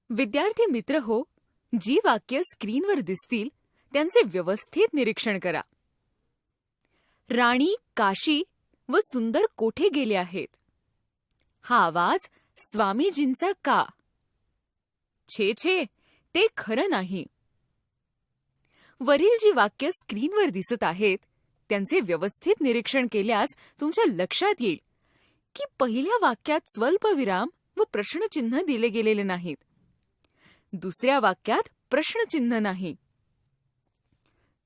विद्यार्थी मित्र हो, जी वाक्य स्क्रीनवर दिसतील त्यांचे व्यवस्थित निरीक्षण करा. राणी काशी व सुंदर कोठे गेले आहेत. हा आवाज स्वामीजींचा का? छे छे, ते खरं नाही. वरील जी वाक्य स्क्रीनवर दिसत आहेत त्यांचे व्यवस्थित निरीक्षण केल्यास तुमच्या लक्षात येईल की पहिल्या वाक्यात स्वल्पविराम व प्रश्नचिन्ह दिले गेलेले नाहीत. दुसऱ्या वाक्यात प्रश्नचिन्ह नाही.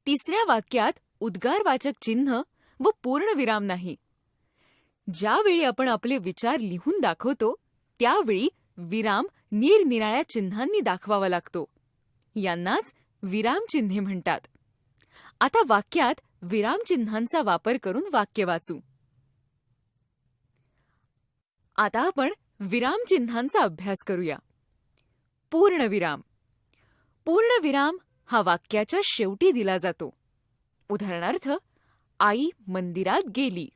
तिसऱ्या वाक्यात उद्गारवाचक चिन्ह व पूर्णविराम नाही. ज्यावेळी आपण आपले विचार लिहून दाखवतो त्यावेळी विराम निरनिराळ्या चिन्हांनी दाखवावा लागतो. यांनाच विरामचिन्हे म्हणतात. आता वाक्यात विरामचिन्हांचा वापर करून वाक्य वाचू. आता आपण विरामचिन्हांचा अभ्यास करूया. पूर्णविराम. पूर्णविराम हा वाक्याच्या शेवटी दिला जातो. उदाहरणार्थ, आई मंदिरात गेली.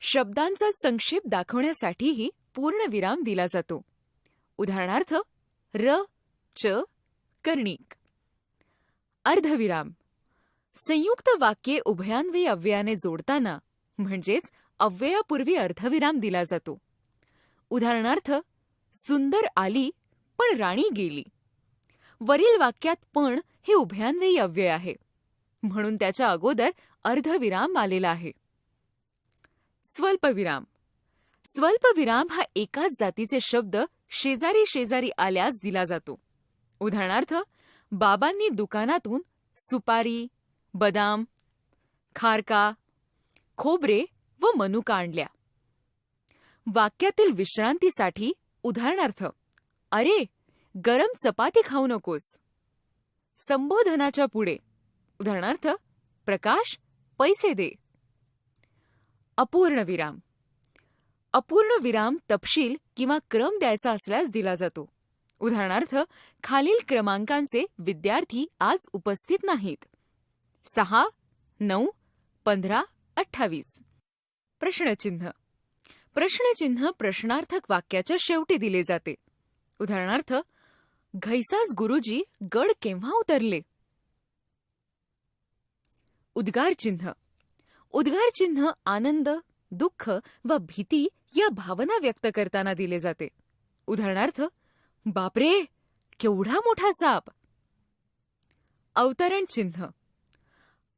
शब्दांचा संक्षेप दाखवण्यासाठीही पूर्णविराम दिला जातो. उदाहरणार्थ, र, च, कर्णिक. अर्धविराम. संयुक्त वाक्ये उभयान्वयी अव्ययाने जोडताना म्हणजेच अव्ययापूर्वी अर्धविराम दिला जातो. उदाहरणार्थ, सुंदर आली पण राणी गेली. वरील वाक्यात पण हे उभयान्वयी अव्यय आहे म्हणून त्याच्या अगोदर अर्धविराम आलेला आहे. स्वल्पविराम. स्वल्पविराम हा एकाच जातीचे शब्द शेजारी शेजारी आल्यास दिला जातो. उदाहरणार्थ, बाबांनी दुकानातून सुपारी, बदाम, खारका, खोबरे व मनुका आणल्या. वाक्यातील विश्रांतीसाठी उदाहरणार्थ, अरे गरम चपाती खाऊ नकोस. संबोधनाच्या पुढे उदाहरणार्थ, प्रकाश पैसे दे. अपूर्णविराम. अपूर्णविराम तपशील किंवा क्रम द्यायचा असल्यास दिला जातो. उदाहरणार्थ, खालील क्रमांकांचे विद्यार्थी आज उपस्थित नाहीत. 6, 9, 15, 28. प्रश्नचिन्ह. प्रश्नचिन्ह प्रश्नार्थक वाक्याच्या शेवटी दिले जाते. उदाहरणार्थ, घैसास गुरुजी गड केव्हा उतरले. उद्गारचिन्ह. उद्गारचिन्ह आनंद, दुःख व भीती या भावना व्यक्त करताना दिले जाते. उदाहरणार्थ, बापरे केवढा मोठा साप. अवतरण चिन्ह.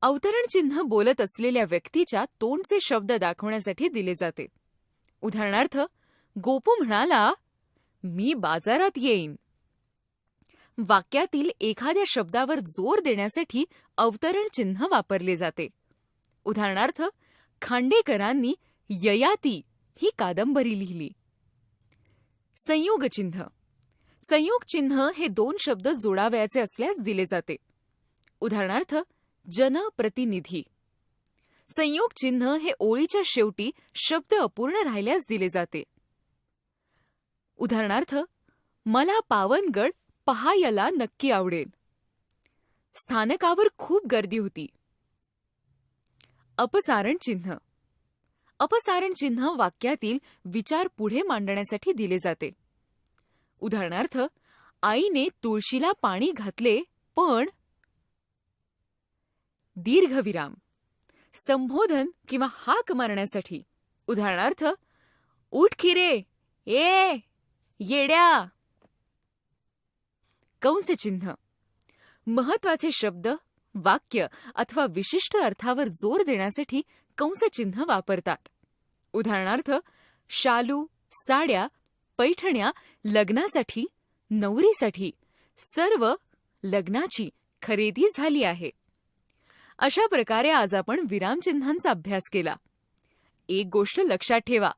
अवतरण चिन्ह बोलत असलेल्या व्यक्तीच्या तोंडचे शब्द दाखवण्यासाठी दिले जाते. उदाहरणार्थ, गोपू म्हणाला, मी बाजारात येईन. वाक्यातील एखाद्या शब्दावर जोर देण्यासाठी अवतरण चिन्ह वापरले जाते. उदाहरणार्थ, खांडेकरांनी ययाती ही कादंबरी लिहिली. संयोग चिन्ह. संयोग चिन्ह हे दोन शब्द जोडावयाचे असल्यास दिले जाते. उदाहरणार्थ, जनप्रतिनिधी. संयोग चिन्ह हे ओळीच्या शेवटी शब्द अपूर्ण राहिल्यास दिले जाते. उदाहरणार्थ, मला पावनगड पहायला नक्की आवडेल. स्थानकावर खूप गर्दी होती. अपसारण चिन्ह. अपसारण चिन्ह वाक्यातील विचार पुढे मांडण्यासाठी दिले जाते. उदाहरणार्थ, आईने तुळशीला पाणी घातले पण. दीर्घविराम. संबोधन किंवा हाक मारण्यासाठी. उदाहरणार्थ, उठ की रे, ए येड्या. कंसचिन्ह. महत्वाचे शब्द, वाक्य अथवा विशिष्ट अर्थावर जोर देण्यासाठी कंसचिन्ह वापरतात. उदाहरणार्थ, शालू, साड्या, पैठण्या लग्नासाठी, नवरीसाठी, सर्व लग्नाची खरेदी झाली आहे. अशा प्रकारे आज आपण विरामचिन्हांचा अभ्यास केला. एक गोष्ट लक्षात ठेवा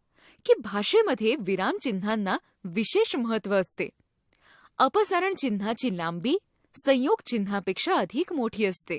की भाषेमध्ये विरामचिन्हांना विशेष महत्त्व असते. अपसारण चिन्हाची लांबी संयोग चिन्हापेक्षा अधिक मोठी असते.